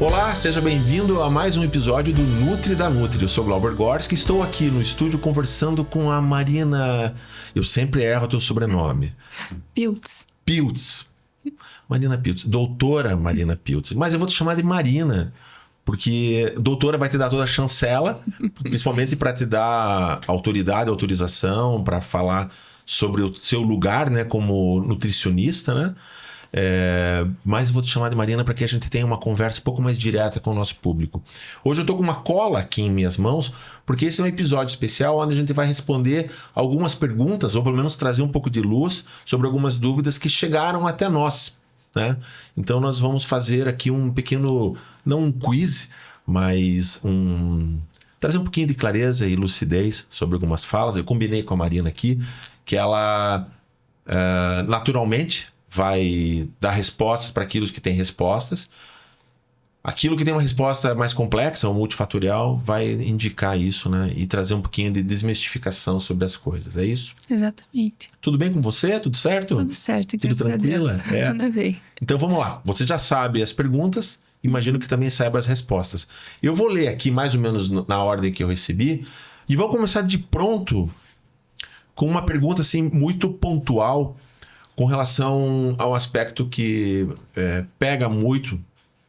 Olá, seja bem-vindo a mais um episódio do Nutri da Nutri. Eu sou Glauber Gorski, estou aqui no estúdio conversando com a Marina... Eu sempre erro o teu sobrenome. Piltz. Marina Piltz. Doutora Marina Piltz. Mas eu vou te chamar de Marina, porque doutora vai te dar toda a chancela, principalmente para te dar autoridade, autorização, para falar sobre o seu lugar, né, como nutricionista, né? Mas eu vou te chamar de Marina para que a gente tenha uma conversa um pouco mais direta com o nosso público. Hoje eu tô com uma cola aqui em minhas mãos, porque esse é um episódio especial onde a gente vai responder algumas perguntas, ou pelo menos trazer um pouco de luz sobre algumas dúvidas que chegaram até nós, né? Então nós vamos fazer aqui um pequeno, não um quiz, mas trazer um pouquinho de clareza e lucidez sobre algumas falas. Eu combinei com a Marina aqui que ela naturalmente vai dar respostas para aquilo que tem respostas. Aquilo que tem uma resposta mais complexa, ou multifatorial, vai indicar isso, né? E trazer um pouquinho de desmistificação sobre as coisas. É isso? Exatamente. Tudo bem com você? Tudo certo? Tudo certo. Tudo tranquila? Nada bem. Então vamos lá. Você já sabe as perguntas, imagino que também saiba as respostas. Eu vou ler aqui mais ou menos na ordem que eu recebi e vou começar de pronto com uma pergunta assim muito pontual com relação ao aspecto que pega muito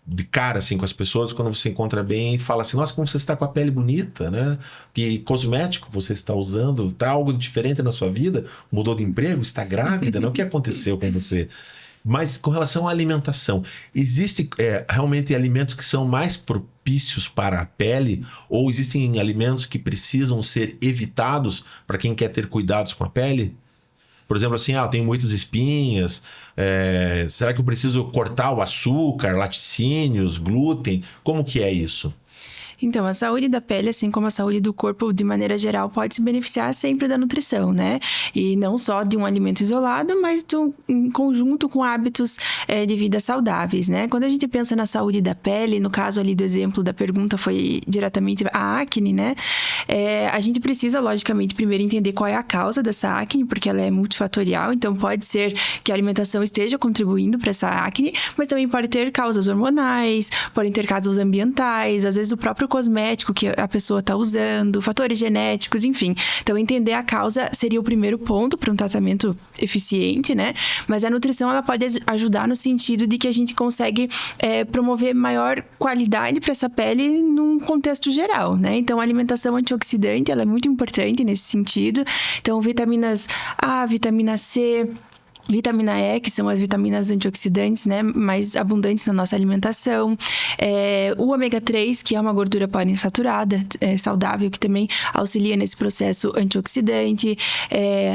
de cara assim, com as pessoas quando você encontra bem e fala assim, nossa, como você está com a pele bonita, né? Que cosmético você está usando? Está algo diferente na sua vida? Mudou de emprego? Está grávida? Né? O que aconteceu com você? Mas com relação à alimentação, existem realmente alimentos que são mais propícios para a pele? Ou existem alimentos que precisam ser evitados para quem quer ter cuidados com a pele? Por exemplo, assim, eu tenho muitas espinhas, será que eu preciso cortar o açúcar, laticínios, glúten? Como que é isso? Então, a saúde da pele, assim como a saúde do corpo de maneira geral, pode se beneficiar sempre da nutrição, né? E não só de um alimento isolado, mas em conjunto com hábitos de vida saudáveis, né? Quando a gente pensa na saúde da pele, no caso ali do exemplo da pergunta foi diretamente a acne, né? A gente precisa, logicamente, primeiro entender qual é a causa dessa acne, porque ela é multifatorial, então pode ser que a alimentação esteja contribuindo para essa acne, mas também pode ter causas hormonais, podem ter causas ambientais, às vezes o próprio cosmético que a pessoa está usando, fatores genéticos, enfim. Então, entender a causa seria o primeiro ponto para um tratamento eficiente, né? Mas a nutrição, ela pode ajudar no sentido de que a gente consegue promover maior qualidade para essa pele num contexto geral, né? Então, a alimentação antioxidante, ela é muito importante nesse sentido. Então, vitaminas A, vitamina C, vitamina E, que são as vitaminas antioxidantes, né, mais abundantes na nossa alimentação. O ômega 3, que é uma gordura poliinsaturada, saudável, que também auxilia nesse processo antioxidante.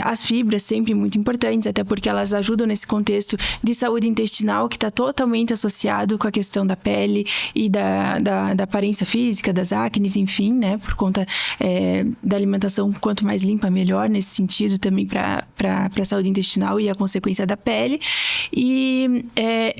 As fibras, sempre muito importantes, até porque elas ajudam nesse contexto de saúde intestinal, que está totalmente associado com a questão da pele e da aparência física, das acnes, enfim, né, por conta da alimentação, quanto mais limpa, melhor, nesse sentido também para a saúde intestinal e a consequência da pele. E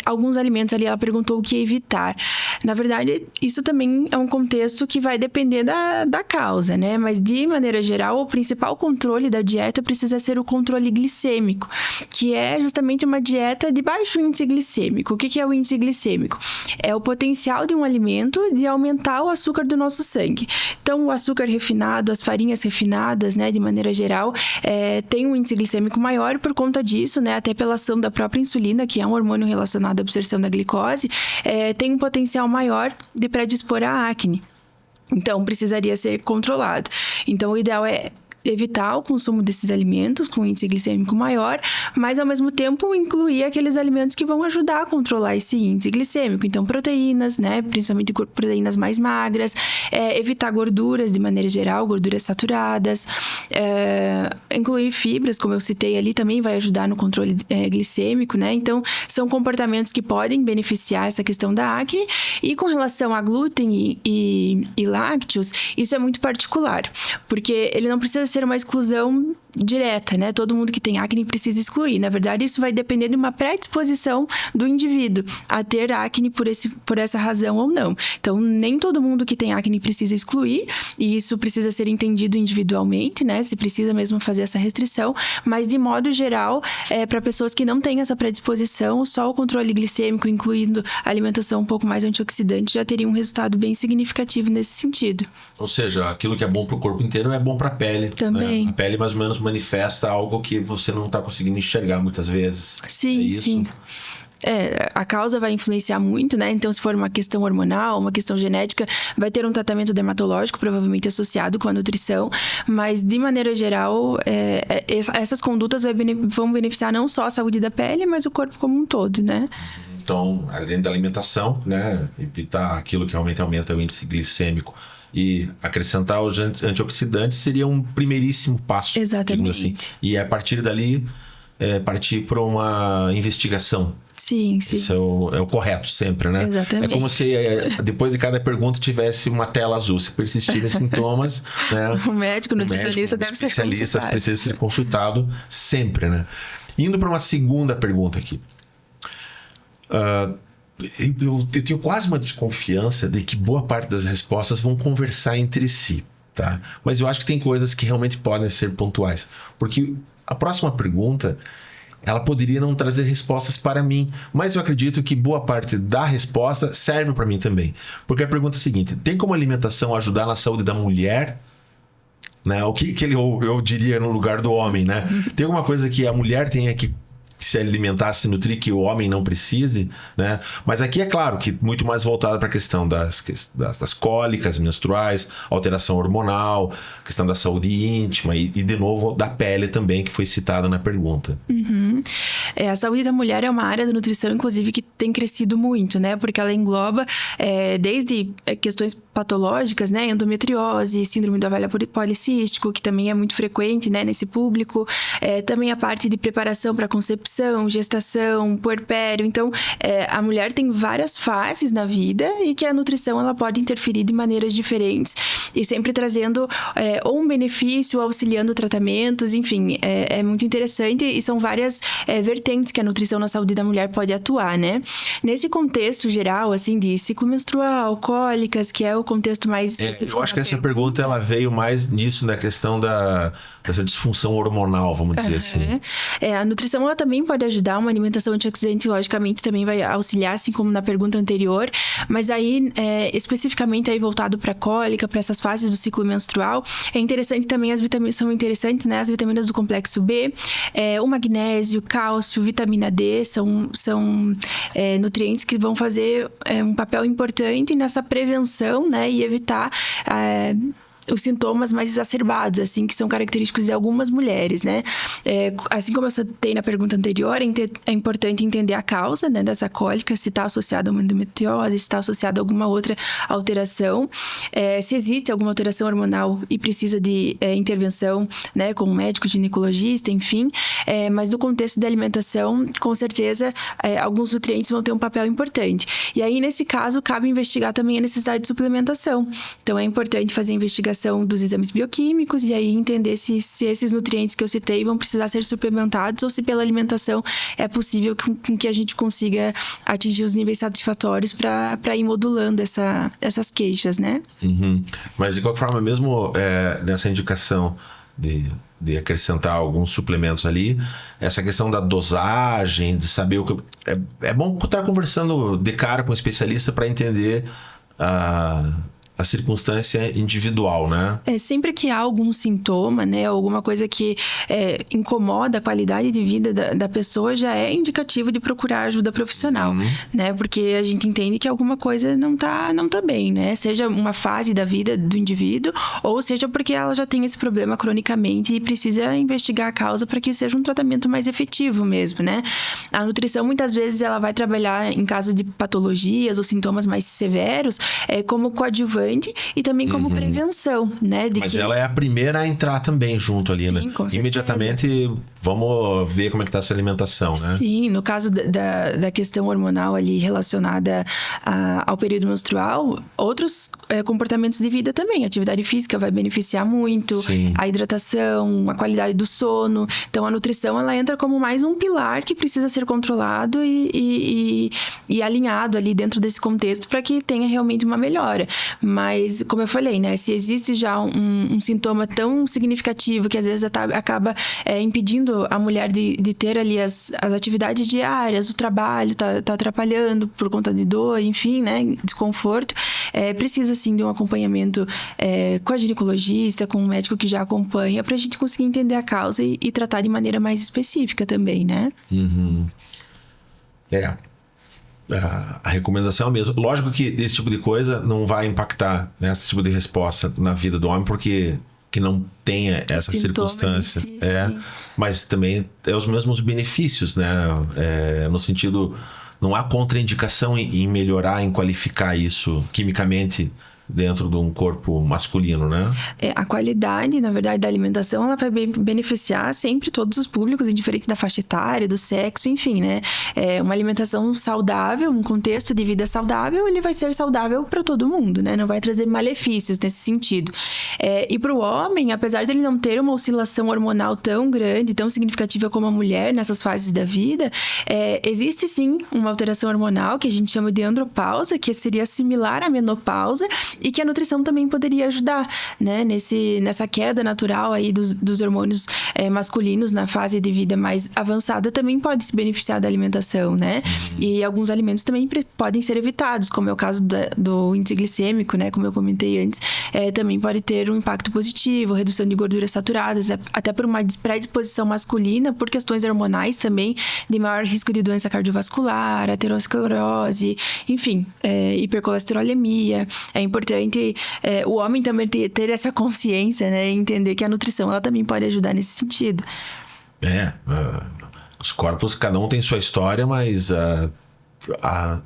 alguns alimentos ali, ela perguntou o que evitar. Na verdade, isso também é um contexto que vai depender da causa, né? Mas, de maneira geral, o principal controle da dieta precisa ser o controle glicêmico, que é justamente uma dieta de baixo índice glicêmico. O que é o índice glicêmico? É o potencial de um alimento de aumentar o açúcar do nosso sangue. Então, o açúcar refinado, as farinhas refinadas, né, de maneira geral, tem um índice glicêmico maior por conta disso, né? Até pela ação da própria insulina, que é um hormônio relacionado à absorção da glicose, tem um potencial maior de predispor à acne. Então, precisaria ser controlado. Então, o ideal é evitar o consumo desses alimentos com índice glicêmico maior, mas ao mesmo tempo incluir aqueles alimentos que vão ajudar a controlar esse índice glicêmico. Então, proteínas, né? Principalmente proteínas mais magras, evitar gorduras de maneira geral, gorduras saturadas, incluir fibras, como eu citei ali, também vai ajudar no controle glicêmico, né? Então, são comportamentos que podem beneficiar essa questão da acne. E com relação a glúten e lácteos, isso é muito particular, porque ele não precisa ser uma exclusão direta, né? Todo mundo que tem acne precisa excluir. Na verdade, isso vai depender de uma predisposição do indivíduo a ter acne por essa razão ou não. Então, nem todo mundo que tem acne precisa excluir, e isso precisa ser entendido individualmente, né? Se precisa mesmo fazer essa restrição, mas de modo geral, para pessoas que não têm essa predisposição, só o controle glicêmico, incluindo a alimentação um pouco mais antioxidante, já teria um resultado bem significativo nesse sentido. Ou seja, aquilo que é bom para o corpo inteiro é bom para a pele. Também. Né? A pele mais ou menos manifesta algo que você não está conseguindo enxergar muitas vezes. Sim, sim. A causa vai influenciar muito, né? Então, se for uma questão hormonal, uma questão genética, vai ter um tratamento dermatológico, provavelmente associado com a nutrição. Mas, de maneira geral, essas condutas vão beneficiar não só a saúde da pele, mas o corpo como um todo, né? Então, além da alimentação, né? Evitar aquilo que realmente aumenta o índice glicêmico e acrescentar os antioxidantes seria um primeiríssimo passo. Exatamente. Assim. E a partir dali, partir para uma investigação. Sim, sim. Isso é o correto sempre, né? Exatamente. É como se depois de cada pergunta tivesse uma tela azul. Se persistirem sintomas, né? O médico, o nutricionista deve ser consultado. O especialista precisa ser consultado sempre, né? Indo para uma segunda pergunta aqui. Eu tenho quase uma desconfiança de que boa parte das respostas vão conversar entre si, tá? Mas eu acho que tem coisas que realmente podem ser pontuais. Porque a próxima pergunta, ela poderia não trazer respostas para mim, mas eu acredito que boa parte da resposta serve para mim também. Porque a pergunta é a seguinte: tem como a alimentação ajudar na saúde da mulher? Né? O que eu diria no lugar do homem, né? Tem alguma coisa que a mulher tenha que se alimentar, se nutrir, que o homem não precise, né? Mas aqui é claro que muito mais voltado para a questão das cólicas menstruais, alteração hormonal, questão da saúde íntima e de novo, da pele também, que foi citada na pergunta. Uhum. A saúde da mulher é uma área da nutrição, inclusive, que tem crescido muito, né? Porque ela engloba desde questões patológicas, né? Endometriose, síndrome do ovário policístico, que também é muito frequente, né? Nesse público. Também a parte de preparação para concepção, gestação, puerpério. Então, a mulher tem várias fases na vida e que a nutrição ela pode interferir de maneiras diferentes e sempre trazendo ou um benefício, auxiliando tratamentos, enfim, é muito interessante e são várias vertentes que a nutrição na saúde da mulher pode atuar, né? Nesse contexto geral, assim, de ciclo menstrual, cólicas, que é o contexto mais... eu acho que essa pergunta ela veio mais nisso, na questão dessa disfunção hormonal, vamos dizer assim. A nutrição ela também pode ajudar, uma alimentação antioxidante logicamente também vai auxiliar, assim como na pergunta anterior, mas aí especificamente aí voltado para cólica, para essas fases do ciclo menstrual, é interessante também, as vitaminas são interessantes, né? As vitaminas do complexo B, o magnésio, cálcio, vitamina D, são nutrientes que vão fazer um papel importante nessa prevenção, né? E evitar... os sintomas mais exacerbados, assim, que são característicos de algumas mulheres, né? Assim como eu citei na pergunta anterior, é importante entender a causa, né, dessa cólica, se está associada a uma endometriose, se está associada a alguma outra alteração, se existe alguma alteração hormonal e precisa de intervenção, né, com um médico ginecologista, enfim. Mas no contexto da alimentação, com certeza, alguns nutrientes vão ter um papel importante. E aí, nesse caso, cabe investigar também a necessidade de suplementação. Então, é importante fazer a investigação dos exames bioquímicos e aí entender se esses nutrientes que eu citei vão precisar ser suplementados ou se pela alimentação é possível com que a gente consiga atingir os níveis satisfatórios para ir modulando essas queixas, né? Uhum. Mas de qualquer forma, mesmo nessa indicação de acrescentar alguns suplementos ali, essa questão da dosagem, de saber o que... É bom estar conversando de cara com o especialista para entender a circunstância individual, né? Sempre que há algum sintoma, né? Alguma coisa que incomoda a qualidade de vida da pessoa, já é indicativo de procurar ajuda profissional, né? Porque a gente entende que alguma coisa não tá bem, né? Seja uma fase da vida do indivíduo, ou seja porque ela já tem esse problema cronicamente e precisa investigar a causa para que seja um tratamento mais efetivo mesmo, né? A nutrição, muitas vezes, ela vai trabalhar em caso de patologias ou sintomas mais severos, como coadjuvante coadjuvante e também como prevenção, né? Mas ela é a primeira a entrar também junto ali, né? Com certeza. Imediatamente, vamos ver como é que tá essa alimentação, né? Sim, no caso da questão hormonal ali relacionada ao período menstrual, outros comportamentos de vida também. A atividade física vai beneficiar muito, Sim. a hidratação, a qualidade do sono. Então, a nutrição, ela entra como mais um pilar que precisa ser controlado e alinhado ali dentro desse contexto para que tenha realmente uma melhora. Mas, como eu falei, né? Se existe já um sintoma tão significativo que às vezes acaba impedindo a mulher de ter ali as atividades diárias, o trabalho tá atrapalhando por conta de dor, enfim, né? Desconforto. Precisa, sim, de um acompanhamento com a ginecologista, com um médico que já acompanha, pra gente conseguir entender a causa e tratar de maneira mais específica também, né? A recomendação é a mesma. Lógico que esse tipo de coisa não vai impactar, né, esse tipo de resposta na vida do homem, porque que não tenha essa circunstância. Mas também é os mesmos benefícios, né? No sentido, não há contraindicação em melhorar, em qualificar isso quimicamente dentro de um corpo masculino, né? A qualidade, na verdade, da alimentação, ela vai beneficiar sempre todos os públicos, indiferente da faixa etária, do sexo, enfim, né? Uma alimentação saudável, um contexto de vida saudável, ele vai ser saudável para todo mundo, né? Não vai trazer malefícios nesse sentido. E para o homem, apesar dele não ter uma oscilação hormonal tão grande, tão significativa como a mulher nessas fases da vida, existe sim uma alteração hormonal que a gente chama de andropausa, que seria similar à menopausa, e que a nutrição também poderia ajudar, né? Nessa queda natural aí dos hormônios masculinos na fase de vida mais avançada, também pode se beneficiar da alimentação, né? E alguns alimentos também podem ser evitados, como é o caso do índice glicêmico, né? Como eu comentei antes, também pode ter um impacto positivo, redução de gorduras saturadas, até por uma predisposição masculina, por questões hormonais também, de maior risco de doença cardiovascular, aterosclerose, enfim, hipercolesterolemia. É importante o homem também ter essa consciência, né? E entender que a nutrição, ela também pode ajudar nesse sentido. Os corpos, cada um tem sua história, mas a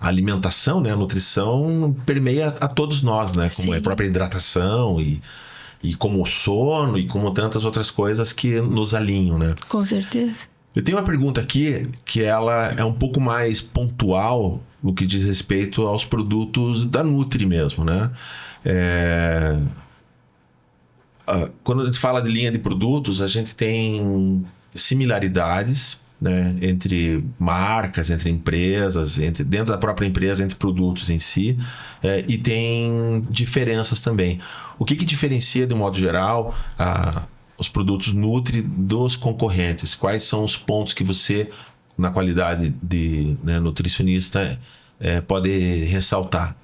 alimentação, né? A nutrição permeia a todos nós, né? Como a própria hidratação e como o sono e como tantas outras coisas que nos alinham, né? Com certeza. Eu tenho uma pergunta aqui que ela é um pouco mais pontual no que diz respeito aos produtos da Nutri mesmo, né? Quando a gente fala de linha de produtos, a gente tem similaridades, né, entre marcas, entre empresas, dentro da própria empresa, entre produtos em si, e tem diferenças também. O que diferencia, de um modo geral, os produtos Nutri dos concorrentes? Quais são os pontos que você, na qualidade de nutricionista, pode ressaltar?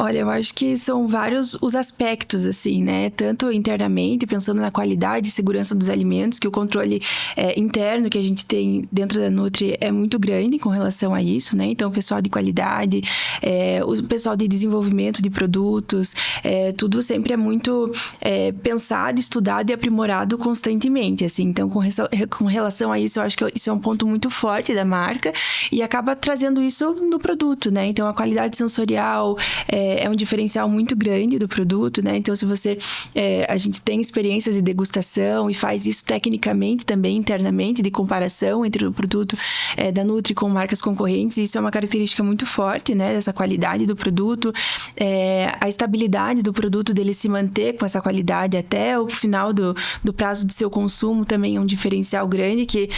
Olha, eu acho que são vários os aspectos, assim, né? Tanto internamente, pensando na qualidade e segurança dos alimentos, que o controle interno que a gente tem dentro da Nutri é muito grande com relação a isso, né? Então, o pessoal de qualidade, o pessoal de desenvolvimento de produtos, tudo sempre é muito pensado, estudado e aprimorado constantemente, assim. Então, com relação a isso, eu acho que isso é um ponto muito forte da marca e acaba trazendo isso no produto, né? Então, a qualidade sensorial é um diferencial muito grande do produto, né? Então, se você... a gente tem experiências de degustação e faz isso tecnicamente também, internamente, de comparação entre o produto da Nutri com marcas concorrentes. Isso é uma característica muito forte, né? Dessa qualidade do produto. A estabilidade do produto, dele se manter com essa qualidade até o final do prazo do seu consumo, também é um diferencial grande que...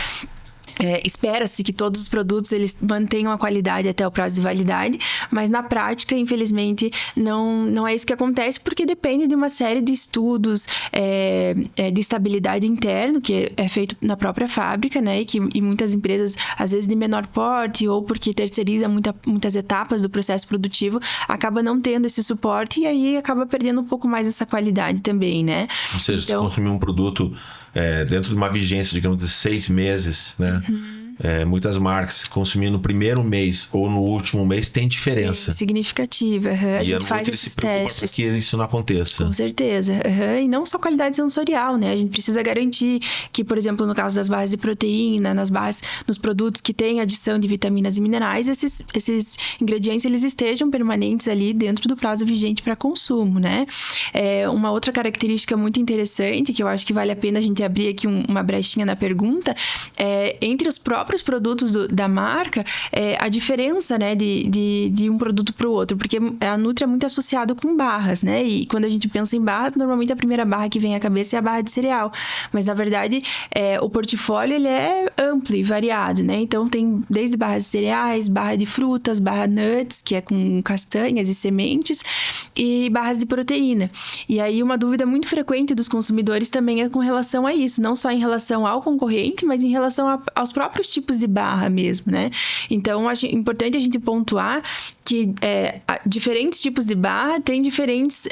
espera-se que todos os produtos eles mantenham a qualidade até o prazo de validade, mas na prática, infelizmente, não é isso que acontece, porque depende de uma série de estudos de estabilidade interna, que é feito na própria fábrica, né? E muitas empresas, às vezes de menor porte, ou porque terceiriza muitas etapas do processo produtivo, acaba não tendo esse suporte e aí acaba perdendo um pouco mais essa qualidade também, né? Ou seja, então, se consumir um produto dentro de uma vigência, digamos, de 6 meses, né? muitas marcas consumir no primeiro mês ou no último mês tem diferença. Significativa. A gente faz esses testes. Para que isso não aconteça. Com certeza. E não só qualidade sensorial, né? A gente precisa garantir que, por exemplo, no caso das barras de proteína, nos produtos que têm adição de vitaminas e minerais, esses ingredientes eles estejam permanentes ali dentro do prazo vigente para consumo, né? Uma outra característica muito interessante, que eu acho que vale a pena a gente abrir aqui uma brechinha na pergunta, entre os próprios produtos da marca, a diferença, né, de um produto para o outro, porque a Nutri é muito associado com barras, né? E quando a gente pensa em barras, normalmente a primeira barra que vem à cabeça é a barra de cereal. Mas, na verdade, o portfólio ele é amplo e variado, né? Então, tem desde barras de cereais, barra de frutas, barra nuts, que é com castanhas e sementes, e barras de proteína. E aí, uma dúvida muito frequente dos consumidores também é com relação a isso, não só em relação ao concorrente, mas em relação aos próprios tipos de barra mesmo, né? Então, acho importante a gente pontuar que diferentes tipos de barra têm diferentes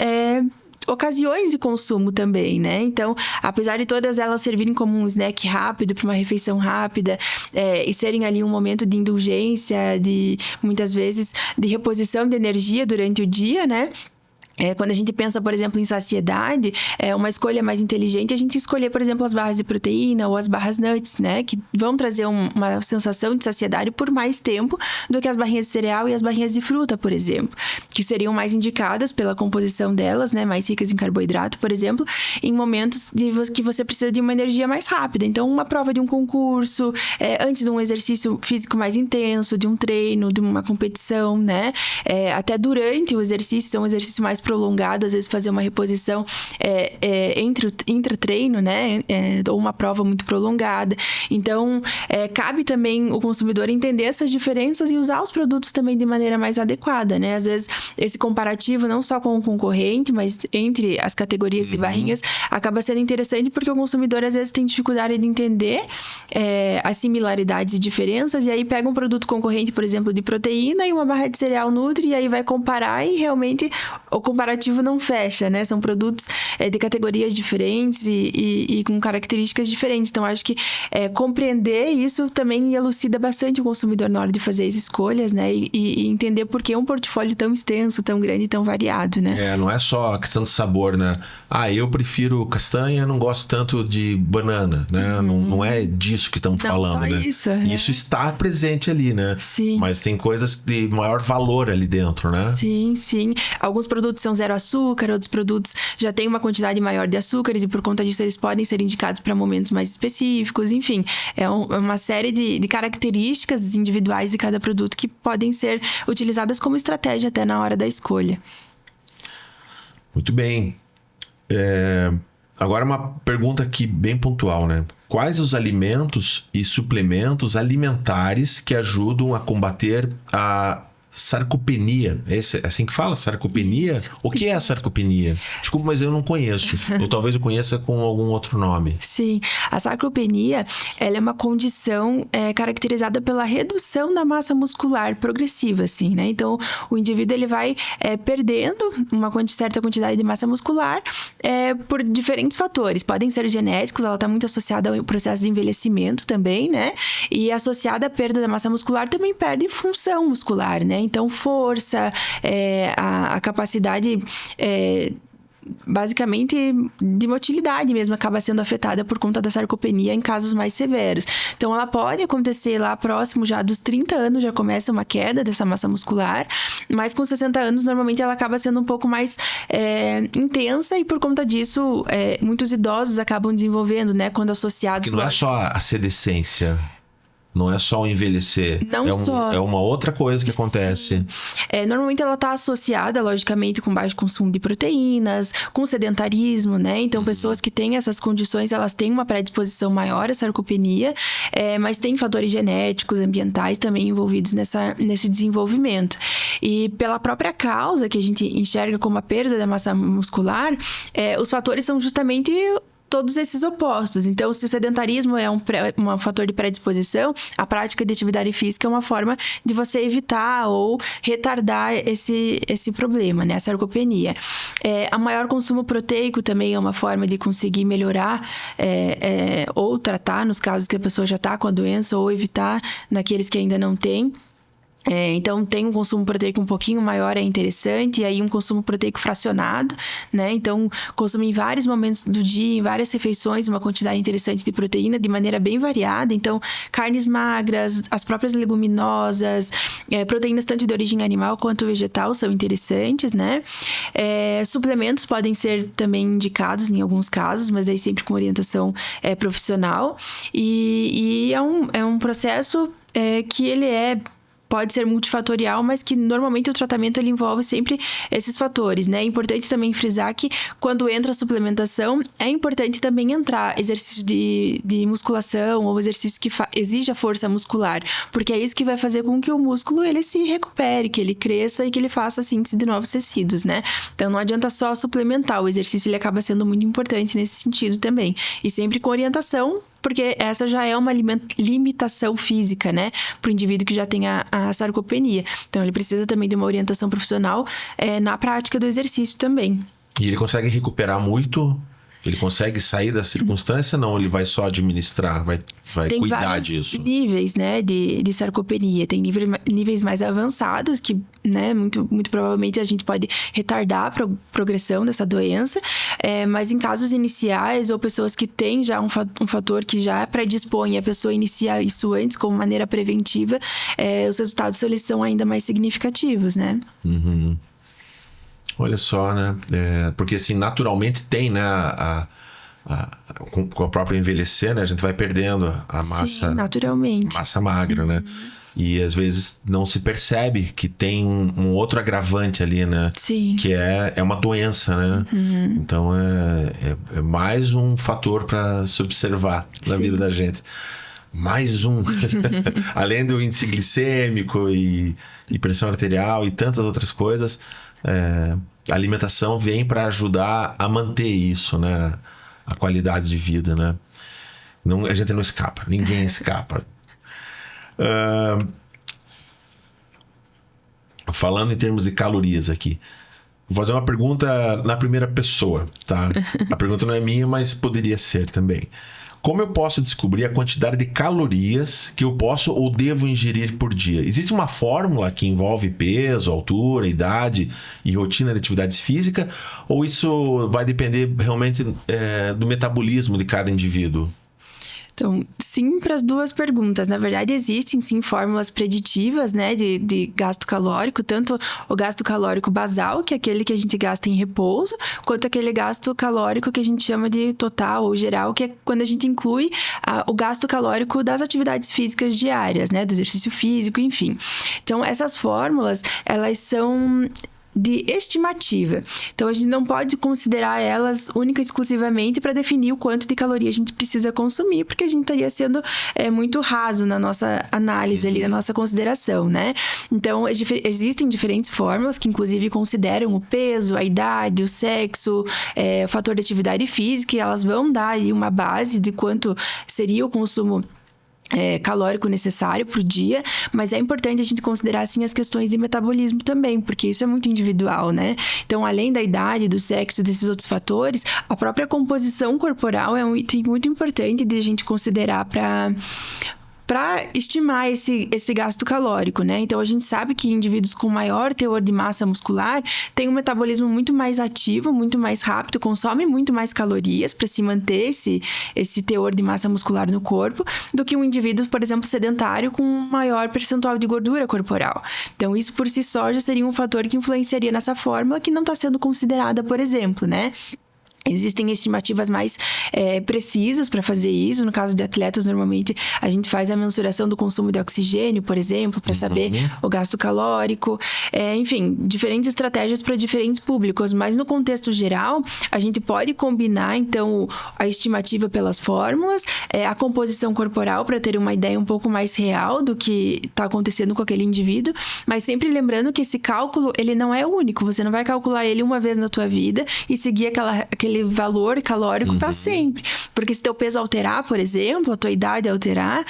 ocasiões de consumo também, né? Então, apesar de todas elas servirem como um snack rápido para uma refeição rápida e serem ali um momento de indulgência, muitas vezes de reposição de energia durante o dia, né? Quando a gente pensa, por exemplo, em saciedade, uma escolha mais inteligente a gente escolher, por exemplo, as barras de proteína ou as barras nuts, né? Que vão trazer uma sensação de saciedade por mais tempo do que as barrinhas de cereal e as barrinhas de fruta, por exemplo. Que seriam mais indicadas pela composição delas, né? Mais ricas em carboidrato, por exemplo, em momentos que você precisa de uma energia mais rápida. Então, uma prova de um concurso, antes de um exercício físico mais intenso, de um treino, de uma competição, né? Até durante o exercício, então um exercício mais prolongado, às vezes fazer uma reposição entre o intra-treino, né? Ou uma prova muito prolongada. Então, cabe também o consumidor entender essas diferenças e usar os produtos também de maneira mais adequada, né? Às vezes, esse comparativo, não só com o concorrente, mas entre as categorias de barrinhas, acaba sendo interessante porque o consumidor, às vezes, tem dificuldade de entender as similaridades e diferenças, e aí pega um produto concorrente, por exemplo, de proteína e uma barra de cereal Nutri, e aí vai comparar e realmente o comparativo não fecha, né? São produtos de categorias diferentes e com características diferentes. Então, acho que compreender isso também elucida bastante o consumidor na hora de fazer as escolhas, né? E entender por que um portfólio tão extenso, tão grande e tão variado, né? Não é só a questão de sabor, né? Eu prefiro castanha, não gosto tanto de banana, né? Não é disso que estamos falando, né? Isso está presente ali, né? Sim. Mas tem coisas de maior valor ali dentro, né? Sim, sim. Alguns produtos são zero açúcar, outros produtos já têm uma quantidade maior de açúcares e por conta disso eles podem ser indicados para momentos mais específicos. Enfim, é uma série de características individuais de cada produto que podem ser utilizadas como estratégia até na hora da escolha. Muito bem. Agora uma pergunta aqui bem pontual, né? Quais os alimentos e suplementos alimentares que ajudam a combater a sarcopenia? É assim que fala? Sarcopenia? Isso. O que é a sarcopenia? Desculpa, mas eu não conheço. Ou talvez eu conheça com algum outro nome. Sim. A sarcopenia, ela é uma condição caracterizada pela redução da massa muscular progressiva, assim, né? Então, o indivíduo, ele vai perdendo uma certa quantidade de massa muscular por diferentes fatores. Podem ser genéticos, ela está muito associada ao processo de envelhecimento também, né? E associada à perda da massa muscular, também perde função muscular, né? Então, força, a capacidade, basicamente, de motilidade mesmo, acaba sendo afetada por conta da sarcopenia em casos mais severos. Então, ela pode acontecer lá próximo já dos 30 anos, já começa uma queda dessa massa muscular, mas com 60 anos, normalmente, ela acaba sendo um pouco mais intensa e, por conta disso, muitos idosos acabam desenvolvendo, né, quando associados... Que não é só a sedescência... Não é só o envelhecer. É uma outra coisa que acontece. Normalmente ela está associada, logicamente, com baixo consumo de proteínas, com sedentarismo, né? Então, pessoas que têm essas condições, elas têm uma predisposição maior à sarcopenia, mas tem fatores genéticos, ambientais também envolvidos nesse desenvolvimento. E pela própria causa que a gente enxerga como a perda da massa muscular, os fatores são justamente todos esses opostos. Então, se o sedentarismo é um fator de predisposição, a prática de atividade física é uma forma de você evitar ou retardar esse problema, né? A sarcopenia. A maior consumo proteico também é uma forma de conseguir melhorar ou tratar nos casos que a pessoa já está com a doença, ou evitar naqueles que ainda não têm. Então, tem um consumo proteico um pouquinho maior, é interessante, e aí um consumo proteico fracionado, né? Então, consumir em vários momentos do dia, em várias refeições, uma quantidade interessante de proteína, de maneira bem variada. Então, carnes magras, as próprias leguminosas, proteínas tanto de origem animal quanto vegetal são interessantes, né? Suplementos podem ser também indicados em alguns casos, mas daí sempre com orientação profissional. E é um processo que ele pode ser multifatorial, mas que normalmente o tratamento ele envolve sempre esses fatores, né? É importante também frisar que quando entra a suplementação, é importante também entrar exercício de musculação ou exercício que exija força muscular, porque é isso que vai fazer com que o músculo ele se recupere, que ele cresça e que ele faça a síntese de novos tecidos, né? Então não adianta só suplementar, o exercício ele acaba sendo muito importante nesse sentido também. E sempre com orientação, porque essa já é uma limitação física, né? Para o indivíduo que já tem a sarcopenia. Então, ele precisa também de uma orientação profissional na prática do exercício também. E ele consegue recuperar muito? Ele consegue sair da circunstância? Não, ele vai só administrar, vai cuidar disso? Tem níveis, né, de sarcopenia. Tem níveis mais avançados que, né, muito provavelmente a gente pode retardar a progressão dessa doença. Mas em casos iniciais ou pessoas que têm já um fator que já predispõe a pessoa iniciar isso antes como maneira preventiva, os resultados eles são ainda mais significativos, né? Uhum. Olha só, né? Porque assim, naturalmente tem, né? Com o próprio envelhecer, né? A gente vai perdendo a massa... Sim, naturalmente. Massa magra, né? E às vezes não se percebe que tem um outro agravante ali, né? Sim. Que é uma doença, né? Uhum. Então é mais um fator para se observar na vida da gente. Mais um. Além do índice glicêmico e pressão arterial e tantas outras coisas, a alimentação vem para ajudar a manter isso, né? A qualidade de vida, né? A gente não escapa, ninguém escapa. Falando em termos de calorias aqui, vou fazer uma pergunta na primeira pessoa, tá? A pergunta não é minha, mas poderia ser também. Como eu posso descobrir a quantidade de calorias que eu posso ou devo ingerir por dia? Existe uma fórmula que envolve peso, altura, idade e rotina de atividades físicas? Ou isso vai depender realmente do metabolismo de cada indivíduo? Então, sim para as duas perguntas. Na verdade, existem sim fórmulas preditivas, né, de gasto calórico, tanto o gasto calórico basal, que é aquele que a gente gasta em repouso, quanto aquele gasto calórico que a gente chama de total ou geral, que é quando a gente inclui o gasto calórico das atividades físicas diárias, né, do exercício físico, enfim. Então, essas fórmulas, elas são de estimativa. Então, a gente não pode considerar elas única e exclusivamente para definir o quanto de caloria a gente precisa consumir, porque a gente estaria sendo muito raso na nossa análise ali, na nossa consideração, né? Então, existem diferentes fórmulas que, inclusive, consideram o peso, a idade, o sexo, o fator de atividade física, e elas vão dar aí uma base de quanto seria o consumo calórico necessário para o dia, mas é importante a gente considerar, assim, as questões de metabolismo também, porque isso é muito individual, né? Então, além da idade, do sexo, desses outros fatores, a própria composição corporal é um item muito importante de a gente considerar para estimar esse gasto calórico, né? Então, a gente sabe que indivíduos com maior teor de massa muscular têm um metabolismo muito mais ativo, muito mais rápido, consomem muito mais calorias para se manter esse teor de massa muscular no corpo, do que um indivíduo, por exemplo, sedentário com um maior percentual de gordura corporal. Então, isso por si só já seria um fator que influenciaria nessa fórmula que não está sendo considerada, por exemplo, né? Existem estimativas mais precisas para fazer isso. No caso de atletas, normalmente a gente faz a mensuração do consumo de oxigênio, por exemplo, para saber o gasto calórico. Enfim, diferentes estratégias para diferentes públicos. Mas no contexto geral, a gente pode combinar, então, a estimativa pelas fórmulas, a composição corporal para ter uma ideia um pouco mais real do que está acontecendo com aquele indivíduo. Mas sempre lembrando que esse cálculo, ele não é único. Você não vai calcular ele uma vez na tua vida e seguir aquele aquele valor calórico para sempre. Porque se teu peso alterar, por exemplo, a tua idade alterar,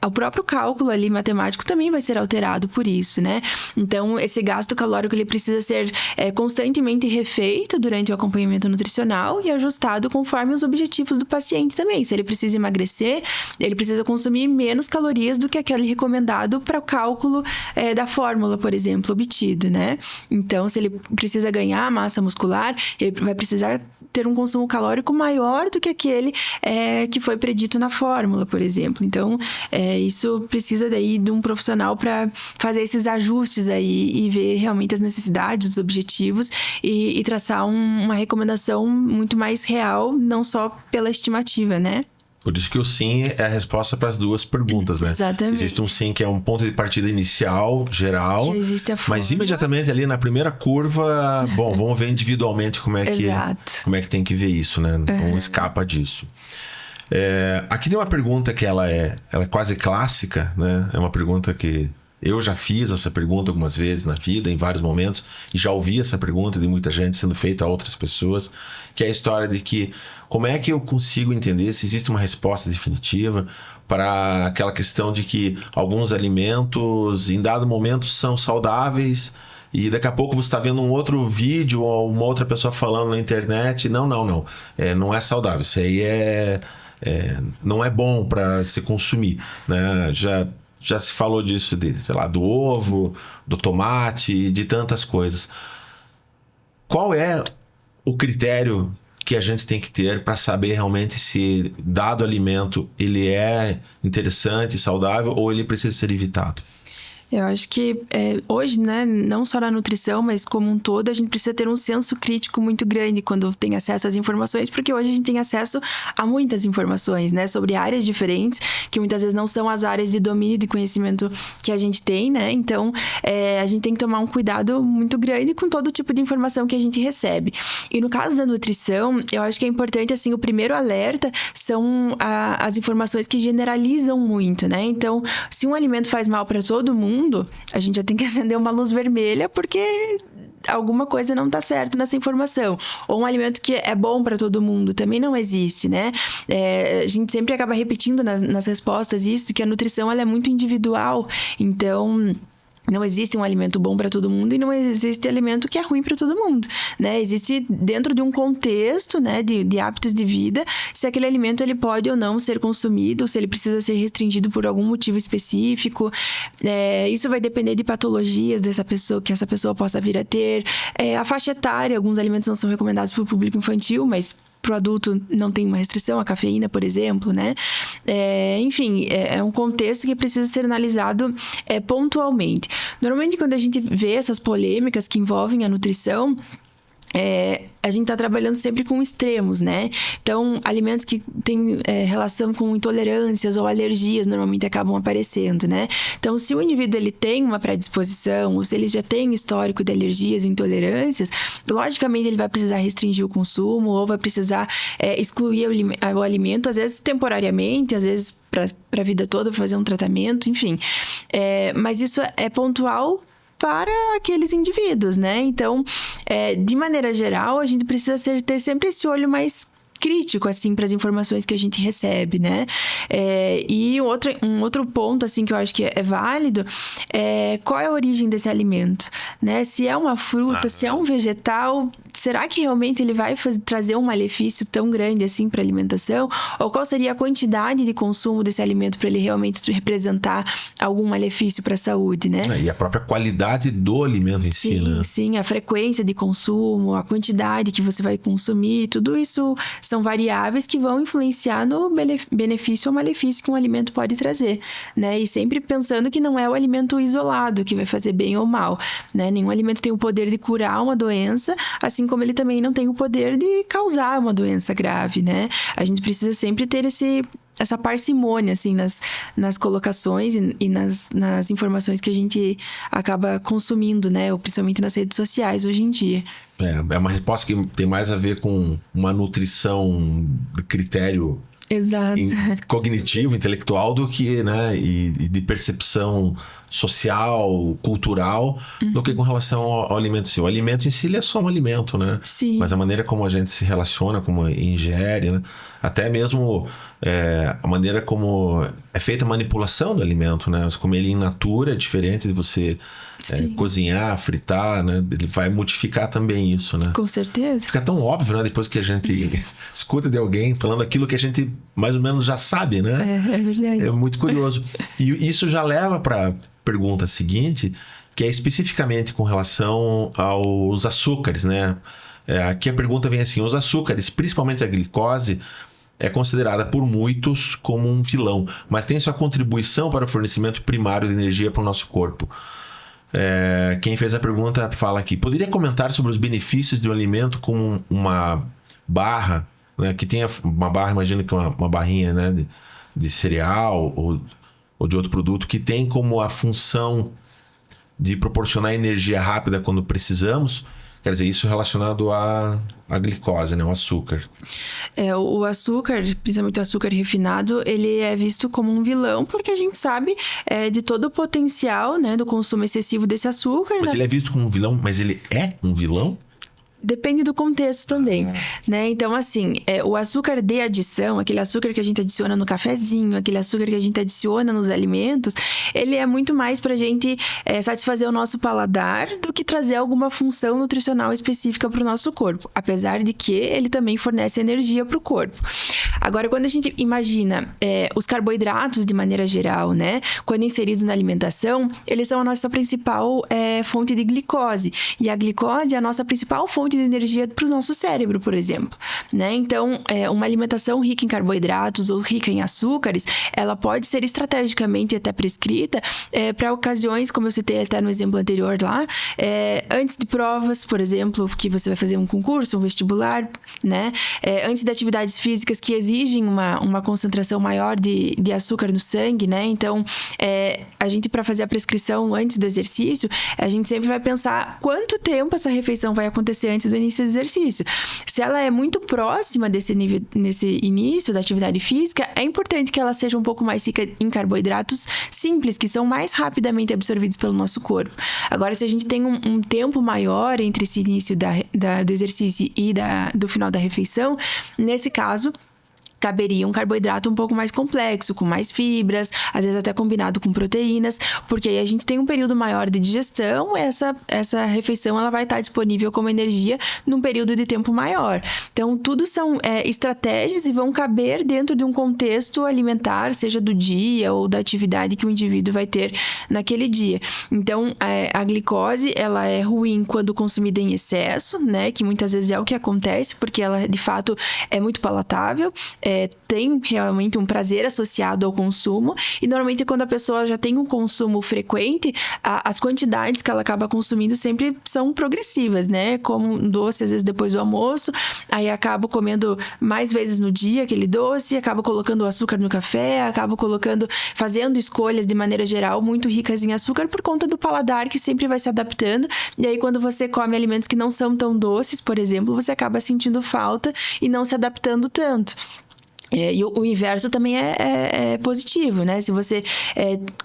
o próprio cálculo ali matemático também vai ser alterado por isso, né? Então, esse gasto calórico, ele precisa ser constantemente refeito durante o acompanhamento nutricional e ajustado conforme os objetivos do paciente também. Se ele precisa emagrecer, ele precisa consumir menos calorias do que aquele recomendado para o cálculo da fórmula, por exemplo, obtido, né? Então, se ele precisa ganhar massa muscular, ele vai precisar ter um consumo calórico maior do que aquele que foi predito na fórmula, por exemplo. Então, isso precisa daí de um profissional para fazer esses ajustes aí e ver realmente as necessidades, os objetivos e traçar uma recomendação muito mais real, não só pela estimativa, né? Por isso que o sim é a resposta para as duas perguntas, né? Exatamente. Existe um sim que é um ponto de partida inicial, geral. Que existe a forma. Mas imediatamente ali na primeira curva, bom, vamos ver individualmente como é que tem que ver isso, né? Não escapa disso. Aqui tem uma pergunta que ela é quase clássica, né? É uma pergunta que eu já fiz essa pergunta algumas vezes na vida, em vários momentos, e já ouvi essa pergunta de muita gente sendo feita a outras pessoas, que é a história de que como é que eu consigo entender se existe uma resposta definitiva para aquela questão de que alguns alimentos em dado momento são saudáveis e daqui a pouco você está vendo um outro vídeo ou uma outra pessoa falando na internet, não é saudável, isso aí não é bom para se consumir, né? Já se falou disso, do ovo, do tomate, de tantas coisas. Qual é o critério que a gente tem que ter para saber realmente se dado alimento ele é interessante, saudável ou ele precisa ser evitado? Eu acho que hoje, né, não só na nutrição, mas como um todo, a gente precisa ter um senso crítico muito grande quando tem acesso às informações, porque hoje a gente tem acesso a muitas informações, né, sobre áreas diferentes, que muitas vezes não são as áreas de domínio de conhecimento que a gente tem, né? Então, a gente tem que tomar um cuidado muito grande com todo tipo de informação que a gente recebe. E no caso da nutrição, eu acho que é importante, assim, o primeiro alerta são as informações que generalizam muito, né? Então, se um alimento faz mal para todo mundo, a gente já tem que acender uma luz vermelha porque alguma coisa não está certo nessa informação. Ou um alimento que é bom para todo mundo também não existe, né? A gente sempre acaba repetindo nas respostas isso, que a nutrição ela é muito individual. Então, não existe um alimento bom para todo mundo e não existe alimento que é ruim para todo mundo, né? Existe dentro de um contexto, né, de hábitos de vida, se aquele alimento ele pode ou não ser consumido, se ele precisa ser restringido por algum motivo específico. Isso vai depender de patologias dessa pessoa, que essa pessoa possa vir a ter. A faixa etária, alguns alimentos não são recomendados para o público infantil, mas para o adulto não tem uma restrição, a cafeína, por exemplo, né? Enfim, é um contexto que precisa ser analisado pontualmente. Normalmente, quando a gente vê essas polêmicas que envolvem a nutrição, a gente está trabalhando sempre com extremos, né? Então, alimentos que têm relação com intolerâncias ou alergias normalmente acabam aparecendo, né? Então, se o indivíduo ele tem uma predisposição ou se ele já tem histórico de alergias e intolerâncias, logicamente ele vai precisar restringir o consumo ou vai precisar excluir o alimento, às vezes temporariamente, às vezes para a vida toda, para fazer um tratamento, enfim. Mas isso é pontual para aqueles indivíduos, né? Então, de maneira geral, a gente precisa ter sempre esse olho mais crítico, assim, para as informações que a gente recebe, né? E um outro ponto, assim, que eu acho que é válido qual é a origem desse alimento, né? Se é uma fruta, se é um vegetal, será que realmente ele vai trazer um malefício tão grande, assim, para a alimentação? Ou qual seria a quantidade de consumo desse alimento para ele realmente representar algum malefício para a saúde, né? E a própria qualidade do alimento em si, né? Sim, a frequência de consumo, a quantidade que você vai consumir, tudo isso são variáveis que vão influenciar no benefício ou malefício que um alimento pode trazer, né? E sempre pensando que não é o alimento isolado que vai fazer bem ou mal, né? Nenhum alimento tem o poder de curar uma doença, assim como ele também não tem o poder de causar uma doença grave, né? A gente precisa sempre ter essa parcimônia, assim, nas colocações e nas informações que a gente acaba consumindo, né? Ou principalmente nas redes sociais hoje em dia. É uma resposta que tem mais a ver com uma nutrição de critério Exato. cognitivo, intelectual do que, né? E de percepção social, cultural, do que com relação ao alimento em si. O alimento em si, ele é só um alimento, né? Sim. Mas a maneira como a gente se relaciona, como ingere, né? Até mesmo a maneira como é feita a manipulação do alimento, né? Você comer ele in natura é diferente de você cozinhar, fritar, né? Ele vai modificar também isso, né? Com certeza. Fica tão óbvio, né? Depois que a gente escuta de alguém falando aquilo que a gente mais ou menos já sabe, né? É verdade. É muito curioso. E isso já leva para pergunta seguinte, que é especificamente com relação aos açúcares, né? Aqui a pergunta vem assim: os açúcares, principalmente a glicose, é considerada por muitos como um vilão, mas tem sua contribuição para o fornecimento primário de energia para o nosso corpo. Quem fez a pergunta fala aqui: poderia comentar sobre os benefícios de um alimento como uma barra, né? Que tenha uma barra, imagina que uma barrinha, né? de cereal ou de outro produto, que tem como a função de proporcionar energia rápida quando precisamos. Quer dizer, isso relacionado à glicose, né? O açúcar. O açúcar, principalmente o açúcar refinado, ele é visto como um vilão, porque a gente sabe de todo o potencial, né, do consumo excessivo desse açúcar. Mas ele é visto como um vilão, mas ele é um vilão? Depende do contexto também, né? Então, assim, o açúcar de adição, aquele açúcar que a gente adiciona no cafezinho, aquele açúcar que a gente adiciona nos alimentos, ele é muito mais pra gente satisfazer o nosso paladar do que trazer alguma função nutricional específica pro nosso corpo. Apesar de que ele também fornece energia pro corpo. Agora, quando a gente imagina os carboidratos de maneira geral, né? Quando inseridos na alimentação, eles são a nossa principal fonte de glicose. E a glicose é a nossa principal fonte de energia para o nosso cérebro, por exemplo, né? Então, uma alimentação rica em carboidratos ou rica em açúcares, ela pode ser estrategicamente até prescrita para ocasiões, como eu citei até no exemplo anterior lá, antes de provas, por exemplo, que você vai fazer um concurso, um vestibular, né? Antes de atividades físicas que exigem uma concentração maior de açúcar no sangue, né? Então, a gente, para fazer a prescrição antes do exercício, a gente sempre vai pensar quanto tempo essa refeição vai acontecer antes do início do exercício. Se ela é muito próxima desse nível, nesse início da atividade física, é importante que ela seja um pouco mais rica em carboidratos simples, que são mais rapidamente absorvidos pelo nosso corpo. Agora, se a gente tem um tempo maior entre esse início do exercício e do final da refeição, nesse caso, caberia um carboidrato um pouco mais complexo, com mais fibras, às vezes até combinado com proteínas, porque aí a gente tem um período maior de digestão, essa refeição ela vai estar disponível como energia num período de tempo maior. Então, tudo são estratégias e vão caber dentro de um contexto alimentar, seja do dia ou da atividade que o indivíduo vai ter naquele dia. Então, a glicose, ela é ruim quando consumida em excesso, né, que muitas vezes é o que acontece, porque ela, de fato, é muito palatável, tem realmente um prazer associado ao consumo, e normalmente quando a pessoa já tem um consumo frequente, as quantidades que ela acaba consumindo sempre são progressivas, né? Como um doce, às vezes depois do almoço, aí acabo comendo mais vezes no dia aquele doce, acabo colocando o açúcar no café, acabo fazendo escolhas de maneira geral muito ricas em açúcar por conta do paladar que sempre vai se adaptando, e aí quando você come alimentos que não são tão doces, por exemplo, você acaba sentindo falta e não se adaptando tanto. E o inverso também é positivo, né? Se você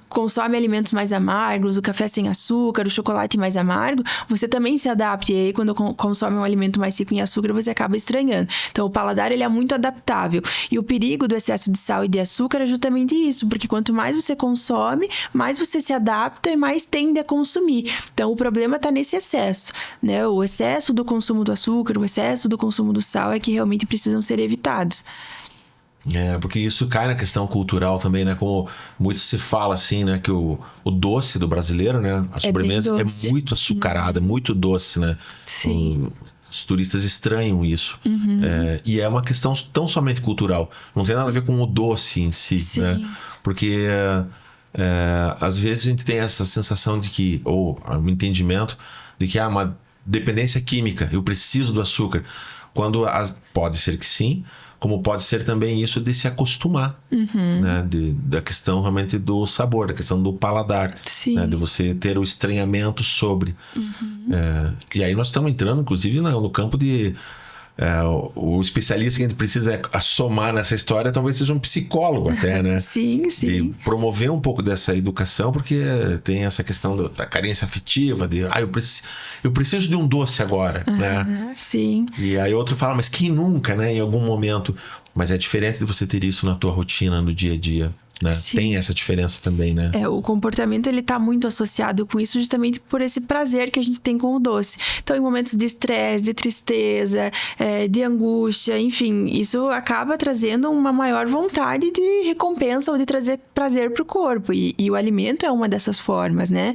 consome alimentos mais amargos, o café sem açúcar, o chocolate mais amargo, você também se adapta. E aí, quando consome um alimento mais rico em açúcar, você acaba estranhando. Então, o paladar, ele é muito adaptável. E o perigo do excesso de sal e de açúcar é justamente isso, porque quanto mais você consome, mais você se adapta e mais tende a consumir. Então, o problema está nesse excesso, né? O excesso do consumo do açúcar, o excesso do consumo do sal é que realmente precisam ser evitados. Porque isso cai na questão cultural também, né? Como muito se fala assim, né? Que o doce do brasileiro, né? A sobremesa é muito açucarada, muito doce, né? Sim. Os turistas estranham isso. E é uma questão tão somente cultural. Não tem nada a ver com o doce em si, Sim. né? Porque às vezes a gente tem essa sensação de que, ou um entendimento de que há uma dependência química, eu preciso do açúcar. Quando pode ser que sim, como pode ser também isso de se acostumar, né? Da questão realmente do sabor, da questão do paladar, né? De você ter o estranhamento sobre. E aí nós estamos entrando, inclusive, no campo de o especialista que a gente precisa somar nessa história talvez seja um psicólogo até, né? Sim, sim. E promover um pouco dessa educação, porque tem essa questão da carência afetiva, eu preciso de um doce agora, né? Sim. E aí outro fala, mas quem nunca, né? Em algum momento. Mas é diferente de você ter isso na tua rotina, no dia a dia. Né? Tem essa diferença também, né? O comportamento, ele tá muito associado com isso justamente por esse prazer que a gente tem com o doce. Então, em momentos de estresse, de tristeza, de angústia, enfim, isso acaba trazendo uma maior vontade de recompensa ou de trazer prazer pro corpo. E o alimento é uma dessas formas, né?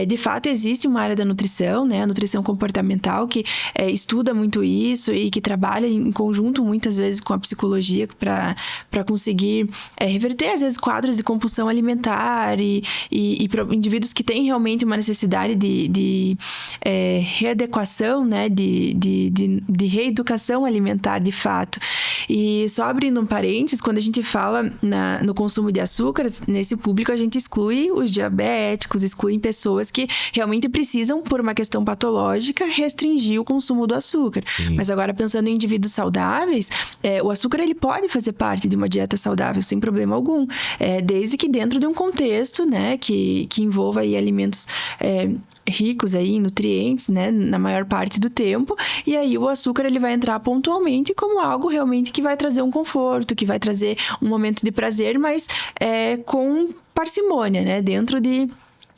De fato, existe uma área da nutrição, né? A nutrição comportamental, que estuda muito isso e que trabalha em conjunto, muitas vezes, com a psicologia para conseguir reverter, às vezes, quadros de compulsão alimentar e para indivíduos que têm realmente uma necessidade de readequação, né? De reeducação alimentar, de fato. E só abrindo um parênteses, quando a gente fala no consumo de açúcares, nesse público a gente exclui os diabéticos, exclui pessoas que realmente precisam, por uma questão patológica, restringir o consumo do açúcar. Sim. Mas agora, pensando em indivíduos saudáveis, o açúcar ele pode fazer parte de uma dieta saudável sem problema algum, desde que dentro de um contexto, né, que envolva aí alimentos ricos aí em nutrientes, né, na maior parte do tempo, e aí o açúcar ele vai entrar pontualmente como algo realmente que vai trazer um conforto, que vai trazer um momento de prazer, mas com parcimônia, né, dentro de...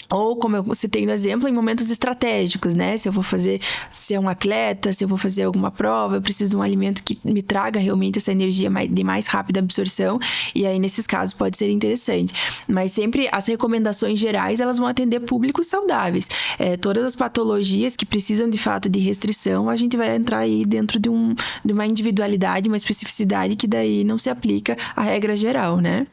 Ou, como eu citei no exemplo, em momentos estratégicos, né? Se eu vou ser um atleta, se eu vou fazer alguma prova, eu preciso de um alimento que me traga realmente essa energia de mais rápida absorção. E aí, nesses casos, pode ser interessante. Mas sempre as recomendações gerais, elas vão atender públicos saudáveis. Todas as patologias que precisam, de fato, de restrição, a gente vai entrar aí dentro de uma individualidade, uma especificidade que daí não se aplica à regra geral, né?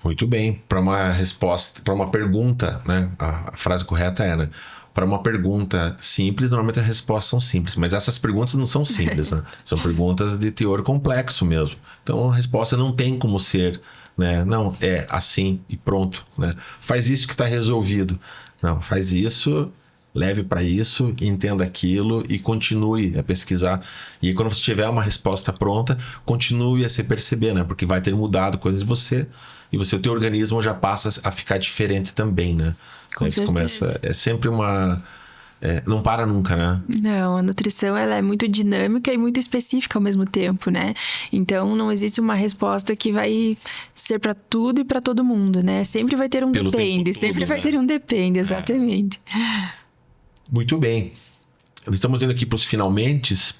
Muito bem. Para uma resposta, para uma pergunta, né? A frase correta era: para uma pergunta simples, normalmente as respostas são simples. Mas essas perguntas não são simples, né? São perguntas de teor complexo mesmo. Então a resposta não tem como ser, né? Não, é assim e pronto, né? Faz isso que está resolvido. Não, faz isso, leve para isso, entenda aquilo e continue a pesquisar. E aí, quando você tiver uma resposta pronta, continue a se perceber, né? Porque vai ter mudado coisas de você. E o teu organismo já passa a ficar diferente também, né? Com certeza. Começa, é sempre uma... não para nunca, né? Não, a nutrição ela é muito dinâmica e muito específica ao mesmo tempo, né? Então, não existe uma resposta que vai ser para tudo e para todo mundo, né? Sempre vai ter um depende. Sempre vai ter um depende, exatamente. Muito bem. Estamos indo aqui para os finalmentes.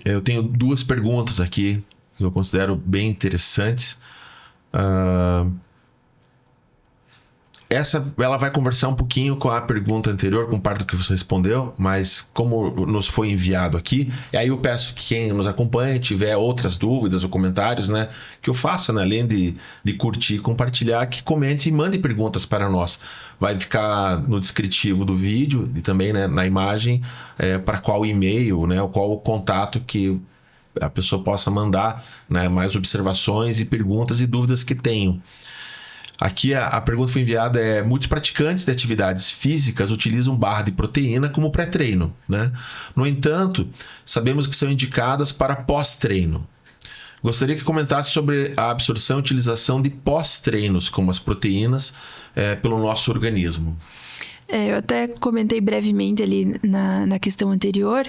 Eu tenho 2 perguntas aqui que eu considero bem interessantes. Essa ela vai conversar um pouquinho com a pergunta anterior, com parte do que você respondeu, mas como nos foi enviado aqui, e aí eu peço que quem nos acompanha tiver outras dúvidas ou comentários, né, que eu faça, né, além de curtir e compartilhar, que comente e mande perguntas para nós. Vai ficar no descritivo do vídeo e também, né, na imagem, para qual e-mail, né, qual o contato que a pessoa possa mandar, né, mais observações e perguntas e dúvidas que tenham. Aqui a pergunta foi enviada: muitos praticantes de atividades físicas utilizam barra de proteína como pré-treino, né? No entanto, sabemos que são indicadas para pós-treino. Gostaria que comentasse sobre a absorção e utilização de pós-treinos, como as proteínas, pelo nosso organismo. Eu até comentei brevemente ali na questão anterior.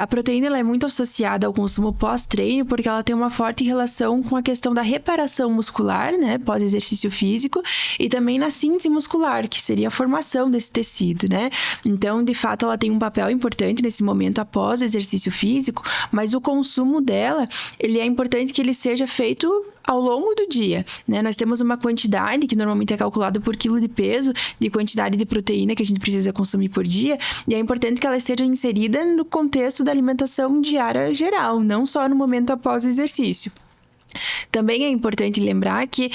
A proteína ela é muito associada ao consumo pós-treino porque ela tem uma forte relação com a questão da reparação muscular, né, pós-exercício físico, e também na síntese muscular, que seria a formação desse tecido, né? Então, de fato, ela tem um papel importante nesse momento após o exercício físico, mas o consumo dela, ele é importante que ele seja feito ao longo do dia, né? Nós temos uma quantidade que normalmente é calculada por quilo de peso de quantidade de proteína que a gente precisa consumir por dia, e é importante que ela esteja inserida no contexto da alimentação diária geral, não só no momento após o exercício. Também é importante lembrar que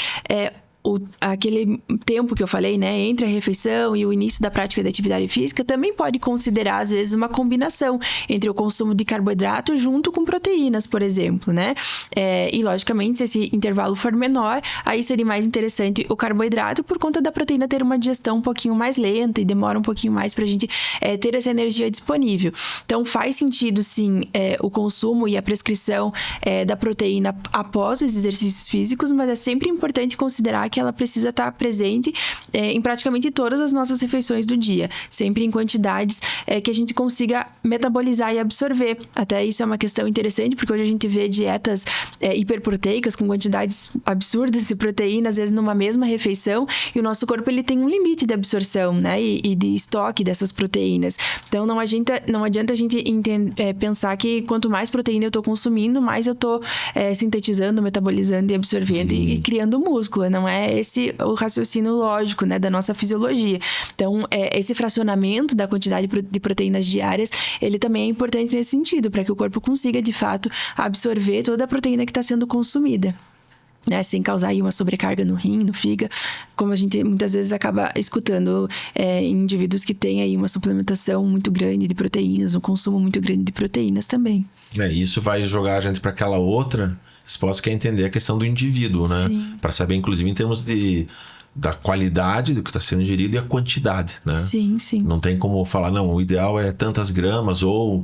aquele tempo que eu falei, né, entre a refeição e o início da prática de atividade física, também pode considerar, às vezes, uma combinação entre o consumo de carboidrato junto com proteínas, por exemplo, né? E, logicamente, se esse intervalo for menor, aí seria mais interessante o carboidrato por conta da proteína ter uma digestão um pouquinho mais lenta e demora um pouquinho mais pra gente ter essa energia disponível. Então, faz sentido, sim, o consumo e a prescrição da proteína após os exercícios físicos, mas é sempre importante considerar que ela precisa estar presente em praticamente todas as nossas refeições do dia, sempre em quantidades que a gente consiga metabolizar e absorver. Até isso é uma questão interessante, porque hoje a gente vê dietas hiperproteicas com quantidades absurdas de proteína, às vezes numa mesma refeição, e o nosso corpo ele tem um limite de absorção, né, e de estoque dessas proteínas. Então não adianta a gente pensar que quanto mais proteína eu estou consumindo, mais eu estou sintetizando, metabolizando e absorvendo e criando músculo. Não é esse o raciocínio lógico, né, da nossa fisiologia. Então, esse fracionamento da quantidade de proteínas diárias, ele também é importante nesse sentido, para que o corpo consiga, de fato, absorver toda a proteína que está sendo consumida, né, sem causar aí uma sobrecarga no rim, no fígado, como a gente muitas vezes acaba escutando em indivíduos que têm aí uma suplementação muito grande de proteínas, um consumo muito grande de proteínas também. Isso vai jogar a gente para aquela outra resposta, que é entender a questão do indivíduo, né? Para saber, inclusive, em termos da qualidade do que está sendo ingerido e a quantidade, né? Sim. Não tem como falar, não, o ideal é tantas gramas ou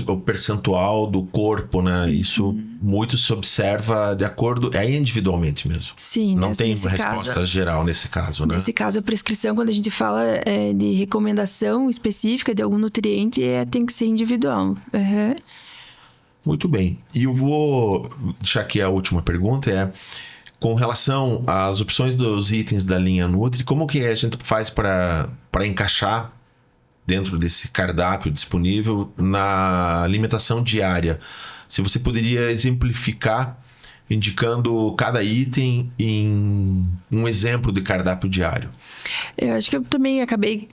o percentual do corpo, né? Isso muito se observa de acordo... individualmente mesmo. Sim. Não tem resposta geral nesse caso, né? Nesse caso, a prescrição, quando a gente fala de recomendação específica de algum nutriente, tem que ser individual. Muito bem. E eu vou deixar aqui a última pergunta, com relação às opções dos itens da linha Nutri, como que a gente faz para encaixar dentro desse cardápio disponível na alimentação diária? Se você poderia exemplificar indicando cada item em um exemplo de cardápio diário. Eu acho que eu também acabei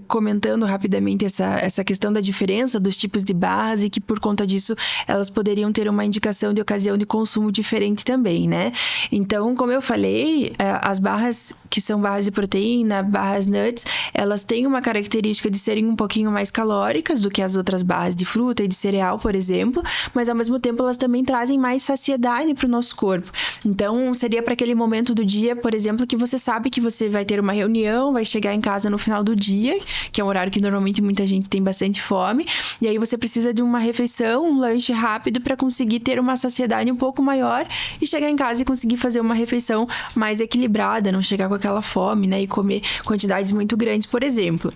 comentando rapidamente essa questão da diferença dos tipos de barras e que por conta disso elas poderiam ter uma indicação de ocasião de consumo diferente também, né? Então, como eu falei, as barras que são barras de proteína, barras nuts, elas têm uma característica de serem um pouquinho mais calóricas do que as outras barras de fruta e de cereal, por exemplo, mas ao mesmo tempo elas também trazem mais saciedade para o nosso corpo. Então, seria para aquele momento do dia, por exemplo, que você sabe que você vai ter uma reunião, vai chegar em casa no final do dia, que é um horário que normalmente muita gente tem bastante fome, e aí você precisa de uma refeição, um lanche rápido para conseguir ter uma saciedade um pouco maior e chegar em casa e conseguir fazer uma refeição mais equilibrada, não chegar com aquela fome, né, e comer quantidades muito grandes, por exemplo.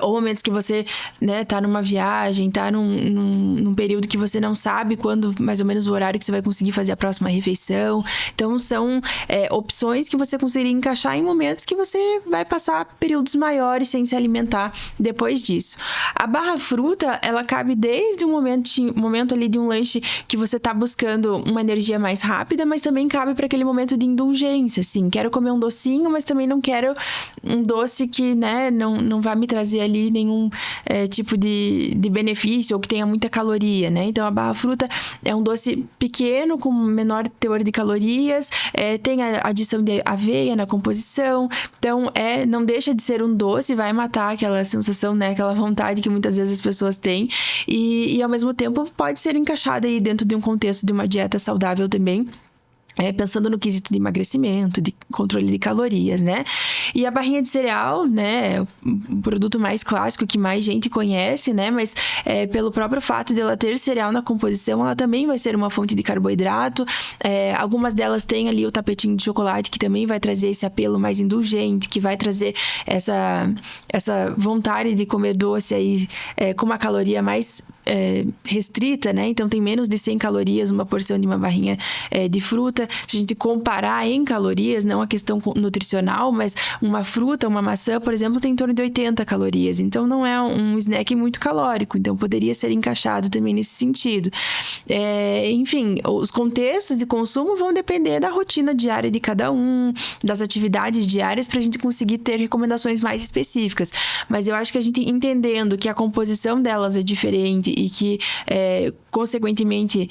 Ou momentos que você, né, tá numa viagem, tá num período que você não sabe quando, mais ou menos, o horário que você vai conseguir fazer a próxima refeição. Então, são opções que você conseguiria encaixar em momentos que você vai passar períodos maiores sem se alimentar depois disso. A barra fruta, ela cabe desde um momento ali de um lanche que você tá buscando uma energia mais rápida, mas também cabe para aquele momento de indulgência, assim. Quero comer um docinho, mas também não quero um doce que, né, não vai me trazer ali nenhum tipo de benefício ou que tenha muita caloria, né? Então, a barra fruta é um doce pequeno, com menor teor de calorias, tem a adição de aveia na composição, então não deixa de ser um doce, vai matar aquela sensação, né? Aquela vontade que muitas vezes as pessoas têm e ao mesmo tempo pode ser encaixada aí dentro de um contexto de uma dieta saudável também. Pensando no quesito de emagrecimento, de controle de calorias, né? E a barrinha de cereal, né? O produto mais clássico que mais gente conhece, né? Mas pelo próprio fato de ela ter cereal na composição, ela também vai ser uma fonte de carboidrato. Algumas delas têm ali o tapetinho de chocolate, que também vai trazer esse apelo mais indulgente, que vai trazer essa vontade de comer doce aí com uma caloria mais restrita, né? Então, tem menos de 100 calorias uma porção de uma barrinha de fruta. Se a gente comparar em calorias, não a questão nutricional, mas uma fruta, uma maçã, por exemplo, tem em torno de 80 calorias. Então, não é um snack muito calórico. Então, poderia ser encaixado também nesse sentido. Enfim, os contextos de consumo vão depender da rotina diária de cada um, das atividades diárias, para a gente conseguir ter recomendações mais específicas. Mas eu acho que a gente entendendo que a composição delas é diferente e que, consequentemente,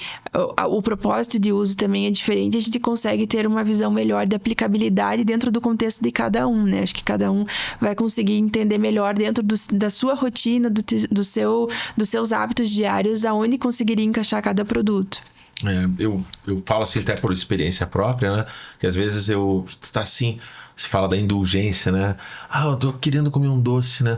o propósito de uso também é diferente, a gente consegue ter uma visão melhor de aplicabilidade dentro do contexto de cada um, né? Acho que cada um vai conseguir entender melhor dentro da sua rotina, dos seus hábitos diários, aonde conseguiria encaixar cada produto. Eu falo assim até por experiência própria, né? Que às vezes tá assim, se fala da indulgência, né? Eu tô querendo comer um doce, né?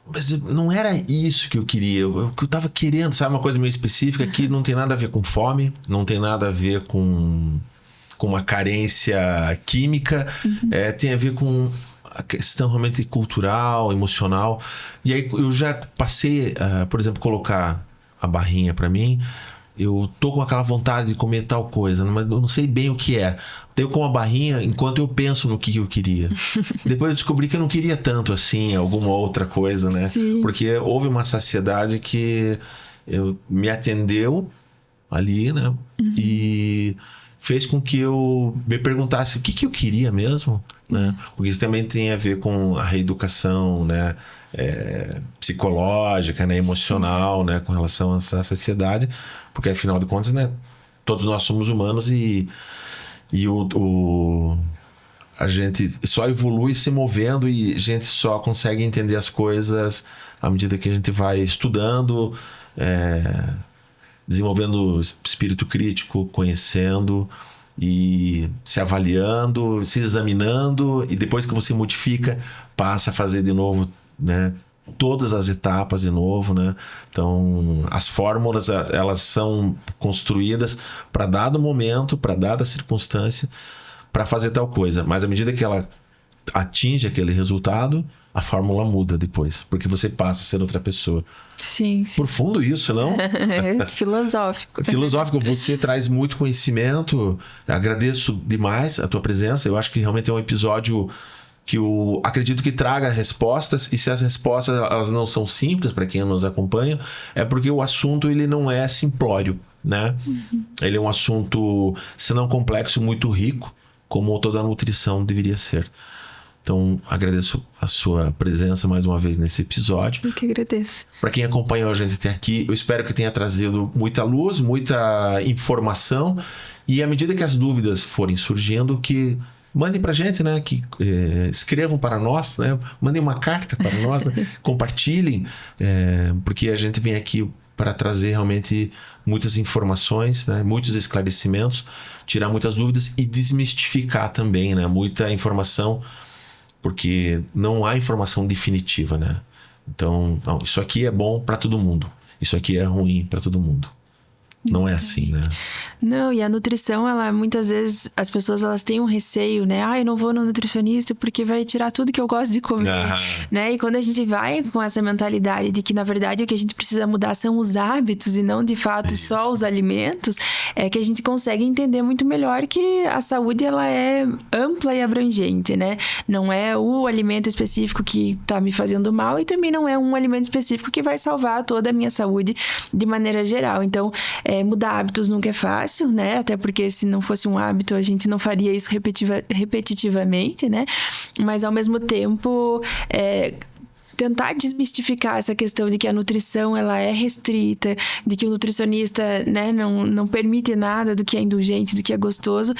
Mas não era isso que eu queria. O que eu tava querendo, sabe? Uma coisa meio específica que não tem nada a ver com fome, não tem nada a ver com uma carência química, tem a ver com a questão realmente cultural, emocional. E aí eu já passei, por exemplo, colocar a barrinha pra mim. Eu tô com aquela vontade de comer tal coisa, mas eu não sei bem o que é. Eu como a barrinha enquanto eu penso no que eu queria. Depois eu descobri que eu não queria tanto assim, alguma outra coisa, né? Sim. Porque houve uma saciedade que me atendeu ali, né? E fez com que eu me perguntasse o que eu queria mesmo, né? Porque isso também tem a ver com a reeducação, né? Psicológica, né? Emocional, né? Com relação a essa saciedade, porque afinal de contas, né? Todos nós somos humanos e a gente só evolui se movendo e a gente só consegue entender as coisas à medida que a gente vai estudando, desenvolvendo espírito crítico, conhecendo e se avaliando, se examinando, e depois que você modifica, passa a fazer de novo, né? Todas as etapas de novo, né? Então, as fórmulas, elas são construídas para dado momento, para dada circunstância, para fazer tal coisa. Mas à medida que ela atinge aquele resultado, a fórmula muda depois, porque você passa a ser outra pessoa. Sim. Profundo isso, não? Filosófico. Filosófico. Você traz muito conhecimento. Agradeço demais a tua presença. Eu acho que realmente é um episódio que eu acredito que traga respostas, e se as respostas elas não são simples para quem nos acompanha, é porque o assunto ele não é simplório, né? Ele é um assunto, se não complexo, muito rico, como toda a nutrição deveria ser. Então, agradeço a sua presença mais uma vez nesse episódio. Eu que agradeço. Para quem acompanhou a gente até aqui, eu espero que tenha trazido muita luz, muita informação, e à medida que as dúvidas forem surgindo, que mandem pra gente, né? Que escrevam para nós, né? Mandem uma carta para nós, né? Compartilhem, porque a gente vem aqui para trazer realmente muitas informações, né? Muitos esclarecimentos, tirar muitas dúvidas e desmistificar também, né? Muita informação, porque não há informação definitiva, né? Então, não, isso aqui é bom para todo mundo, isso aqui é ruim para todo mundo. Não é assim, né? Não, e a nutrição, ela muitas vezes as pessoas elas têm um receio, né? Eu não vou no nutricionista porque vai tirar tudo que eu gosto de comer, né? E quando a gente vai com essa mentalidade de que na verdade o que a gente precisa mudar são os hábitos e não de fato só os alimentos, é que a gente consegue entender muito melhor que a saúde ela é ampla e abrangente, né? Não é o alimento específico que tá me fazendo mal e também não é um alimento específico que vai salvar toda a minha saúde de maneira geral. Então, mudar hábitos nunca é fácil, né? Até porque se não fosse um hábito, a gente não faria isso repetitivamente, né? Mas, ao mesmo tempo, tentar desmistificar essa questão de que a nutrição ela é restrita, de que o nutricionista, né, não permite nada do que é indulgente, do que é gostoso.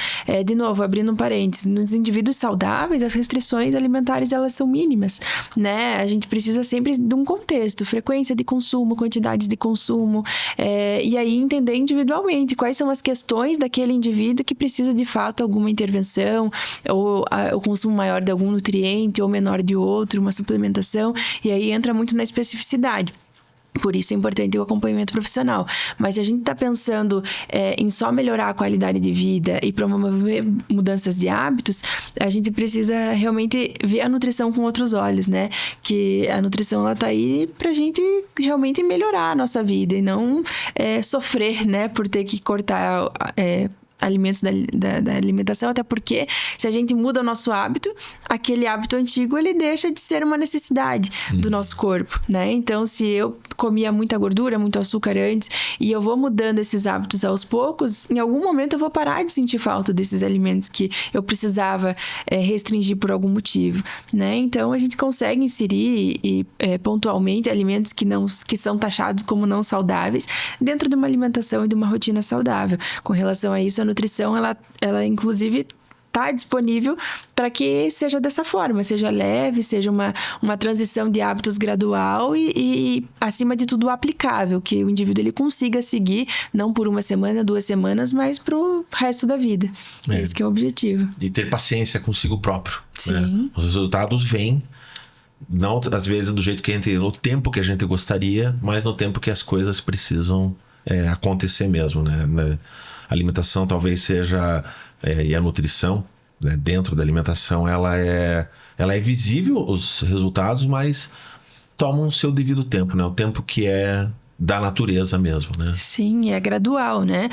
De novo, abrindo um parênteses, nos indivíduos saudáveis, as restrições alimentares elas são mínimas, né? A gente precisa sempre de um contexto, frequência de consumo, quantidades de consumo, e aí entender individualmente quais são as questões daquele indivíduo que precisa de fato alguma intervenção, ou o consumo maior de algum nutriente, ou menor de outro, uma suplementação. E aí entra muito na especificidade. Por isso é importante o acompanhamento profissional. Mas se a gente está pensando em só melhorar a qualidade de vida e promover mudanças de hábitos, a gente precisa realmente ver a nutrição com outros olhos, né? Que a nutrição ela tá aí pra gente realmente melhorar a nossa vida e não sofrer, né? Por ter que cortar alimentos da alimentação, até porque se a gente muda o nosso hábito, aquele hábito antigo, ele deixa de ser uma necessidade do nosso corpo, né? Então, se eu comia muita gordura, muito açúcar antes, e eu vou mudando esses hábitos aos poucos, em algum momento eu vou parar de sentir falta desses alimentos que eu precisava restringir por algum motivo, né? Então, a gente consegue inserir pontualmente alimentos que são taxados como não saudáveis dentro de uma alimentação e de uma rotina saudável. Com relação a isso, a nutrição, ela inclusive está disponível para que seja dessa forma, seja leve, seja uma transição de hábitos gradual e acima de tudo, aplicável, que o indivíduo ele consiga seguir, não por 1 semana, 2 semanas, mas para o resto da vida. Esse que é o objetivo. E ter paciência consigo próprio. Sim. Né? Os resultados vêm, não às vezes do jeito que a gente, no tempo que a gente gostaria, mas no tempo que as coisas precisam acontecer mesmo, né? A alimentação talvez seja, e a nutrição, né, dentro da alimentação, ela é visível, os resultados, mas tomam o seu devido tempo, né? O tempo que é da natureza mesmo, né? Sim, é gradual, né?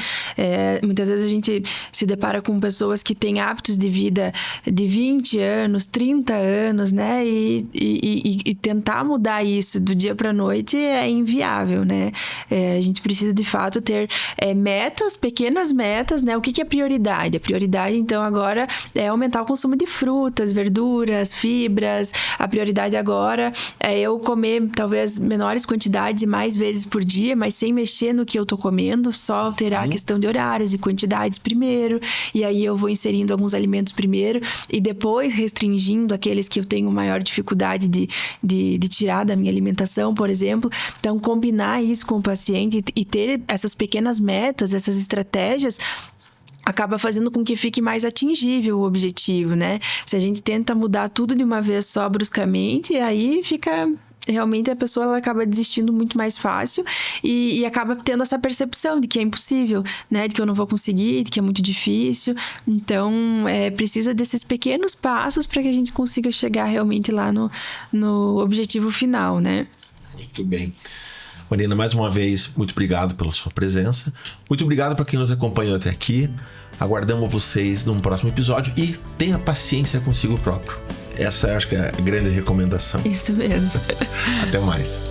Muitas vezes a gente se depara com pessoas que têm hábitos de vida de 20 anos, 30 anos, né? E tentar mudar isso do dia para a noite é inviável, né? A gente precisa, de fato, ter metas, pequenas metas, né? O que é prioridade? A prioridade, então, agora é aumentar o consumo de frutas, verduras, fibras. A prioridade agora é eu comer, talvez, menores quantidades e mais vezes por dia, mas sem mexer no que eu tô comendo, só alterar a questão de horários e quantidades primeiro, e aí eu vou inserindo alguns alimentos primeiro e depois restringindo aqueles que eu tenho maior dificuldade de tirar da minha alimentação, por exemplo. Então, combinar isso com o paciente e ter essas pequenas metas, essas estratégias, acaba fazendo com que fique mais atingível o objetivo, né? Se a gente tenta mudar tudo de uma vez só bruscamente, aí fica... Realmente a pessoa ela acaba desistindo muito mais fácil e acaba tendo essa percepção de que é impossível, né? De que eu não vou conseguir, de que é muito difícil. Então, precisa desses pequenos passos para que a gente consiga chegar realmente lá no objetivo final, né? Muito bem. Marina, mais uma vez, muito obrigado pela sua presença. Muito obrigado para quem nos acompanhou até aqui. Aguardamos vocês num próximo episódio e tenha paciência consigo próprio. Essa acho que é a grande recomendação. Isso mesmo. Até mais.